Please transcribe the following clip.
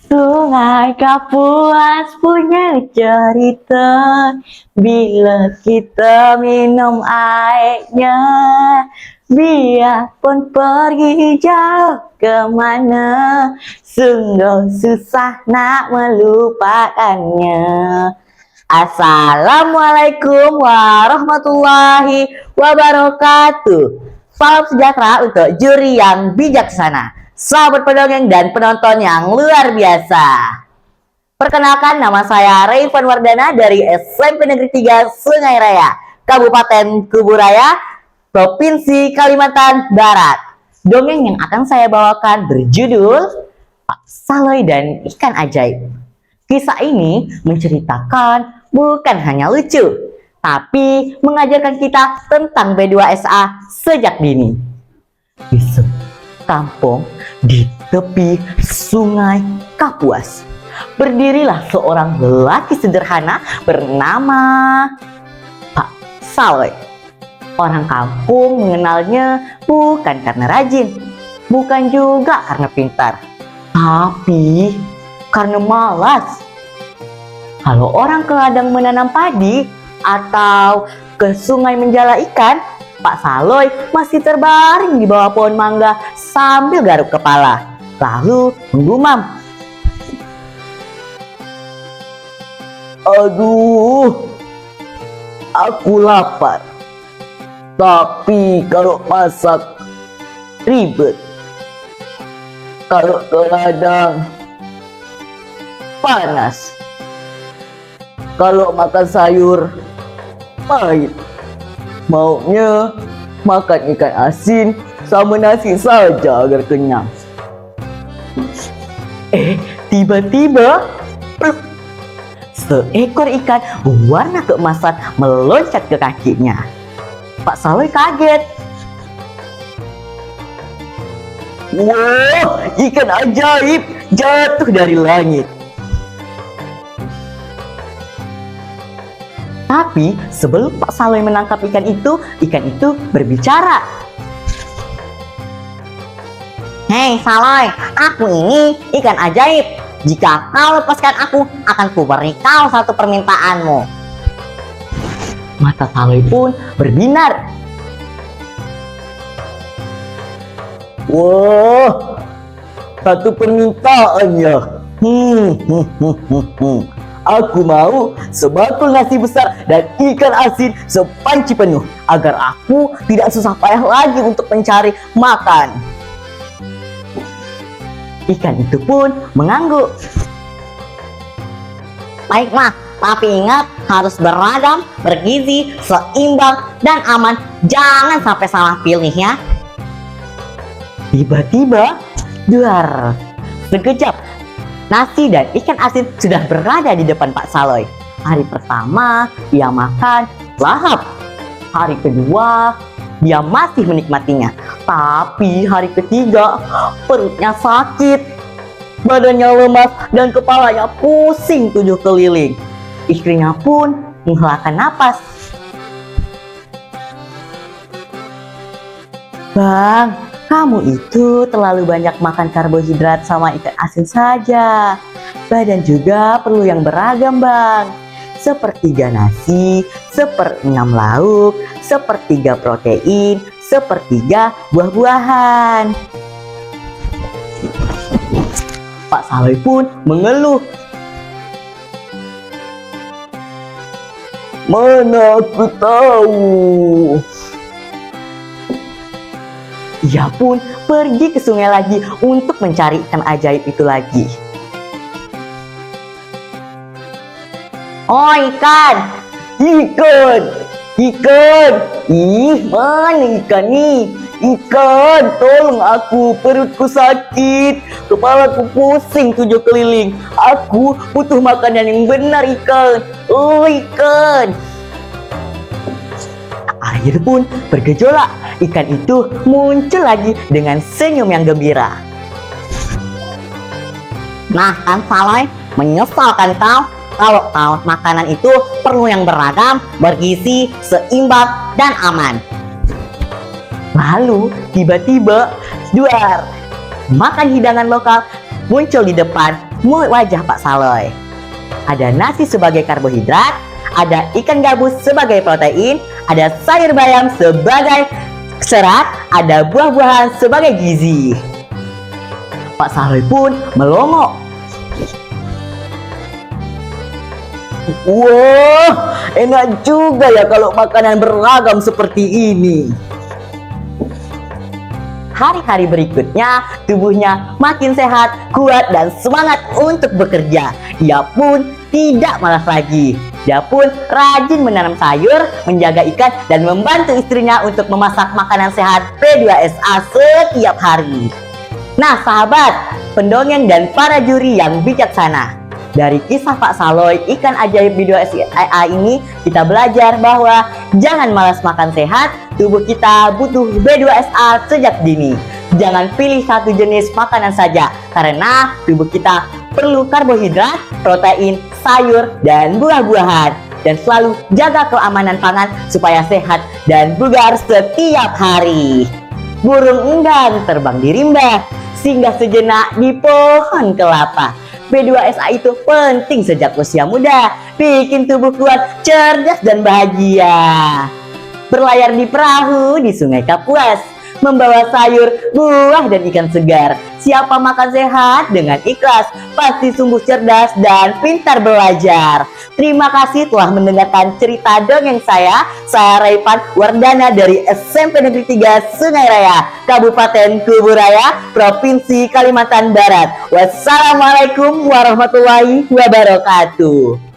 Sungai Kapuas punya cerita bila kita minum airnya. Biarpun pergi jauh kemana, sungguh susah nak melupakannya. Assalamualaikum warahmatullahi wabarakatuh. Salam sejahtera untuk juri yang bijaksana, sahabat pendongeng dan penonton yang luar biasa. Perkenalkan, nama saya Rayvan Wardana dari SMP Negeri 3 Sungai Raya, Kabupaten Kuburaya, Provinsi Kalimantan Barat. Dongeng yang akan saya bawakan berjudul Pak Saloy dan Ikan Ajaib. Kisah ini menceritakan bukan hanya lucu, tapi mengajarkan kita tentang B2SA sejak dini. Di kampung di tepi Sungai Kapuas, berdirilah seorang lelaki sederhana bernama Pak Saloy. Orang kampung mengenalnya bukan karena rajin, bukan juga karena pintar, tapi karena malas. Kalau orang ke ladang menanam padi atau ke sungai menjala ikan, Pak Saloy masih terbaring di bawah pohon mangga sambil garuk kepala, lalu menggumam. Aduh, aku lapar. Tapi kalau masak ribet. Kalau ke ladang panas. Kalau makan sayur pahit. Maunya makan ikan asin sama nasi saja agar kenyang. Tiba-tiba seekor ikan berwarna keemasan meloncat ke kakinya. Pak Saloy kaget. Wah, ikan ajaib jatuh dari langit. Tapi sebelum Pak Saloy menangkap ikan itu berbicara. Hei Saloy, aku ini ikan ajaib. Jika kau lepaskan aku, akan kuberi kau satu permintaanmu. Mata Saloy pun berbinar. Wah, satu permintaan ya. Aku mau sebakul nasi besar dan ikan asin sepanci penuh, agar aku tidak susah payah lagi untuk mencari makan. Ikan itu pun mengangguk. Baik Mak, tapi ingat harus beragam, bergizi, seimbang, dan aman. Jangan sampai salah pilih ya. Tiba-tiba, duar, sekejap, nasi dan ikan asin sudah berada di depan Pak Saloy. Hari pertama, ia makan lahap. Hari kedua, dia masih menikmatinya. Tapi hari ketiga, perutnya sakit, badannya lemas, dan kepalanya pusing 7 keliling. Istrinya pun menghelakan napas. Bang, kamu itu terlalu banyak makan karbohidrat sama ikan asin saja. Badan juga perlu yang beragam, Bang. Sepertiga nasi, 1/6 lauk, 1/3 protein, 1/3 buah-buahan. Pak Saloy pun mengeluh. Mana aku tahu. Ia pun pergi ke sungai lagi untuk mencari ikan ajaib itu lagi. Oh ikan! Ikan! Ikan! Ih, mana ikan nih? Ikan, tolong aku, perutku sakit, kepalaku pusing 7 keliling. Aku butuh makanan yang benar ikan. Oh ikan! Air pun bergejolak. Ikan itu muncul lagi dengan senyum yang gembira. Nah kan Saloy, menyesalkan kau? Kalau kau makanan itu perlu yang beragam, bergizi, seimbang, dan aman. Lalu tiba-tiba duar, makan hidangan lokal muncul di depan wajah Pak Saloy. Ada nasi sebagai karbohidrat, ada ikan gabus sebagai protein, ada sayur bayam sebagai serat, ada buah-buahan sebagai gizi. Pak Saloy pun melongo. Wah, enak juga ya kalau makanan beragam seperti ini. Hari-hari berikutnya, tubuhnya makin sehat, kuat, dan semangat untuk bekerja. Dia pun tidak malas lagi. Dia pun rajin menanam sayur, menjaga ikan, dan membantu istrinya untuk memasak makanan sehat P2SA setiap hari. Nah sahabat, pendongeng dan para juri yang bijaksana, dari kisah Pak Saloy ikan ajaib B2SA ini kita belajar bahwa jangan malas makan sehat, tubuh kita butuh B2SA sejak dini. Jangan pilih satu jenis makanan saja, karena tubuh kita perlu karbohidrat, protein, sayur, dan buah-buahan. Dan selalu jaga keamanan pangan supaya sehat dan bugar setiap hari. Burung enggan terbang di rimba, singgah sejenak di pohon kelapa. B2SA itu penting sejak usia muda, bikin tubuh kuat, cerdas, dan bahagia. Berlayar di perahu di Sungai Kapuas, membawa sayur, buah, dan ikan segar. Siapa makan sehat dengan ikhlas, pasti sungguh cerdas dan pintar belajar. Terima kasih telah mendengarkan cerita dongeng saya Raipan Wardana dari SMP Negeri 3 Sungai Raya, Kabupaten Kuburaya, Provinsi Kalimantan Barat. Wassalamualaikum warahmatullahi wabarakatuh.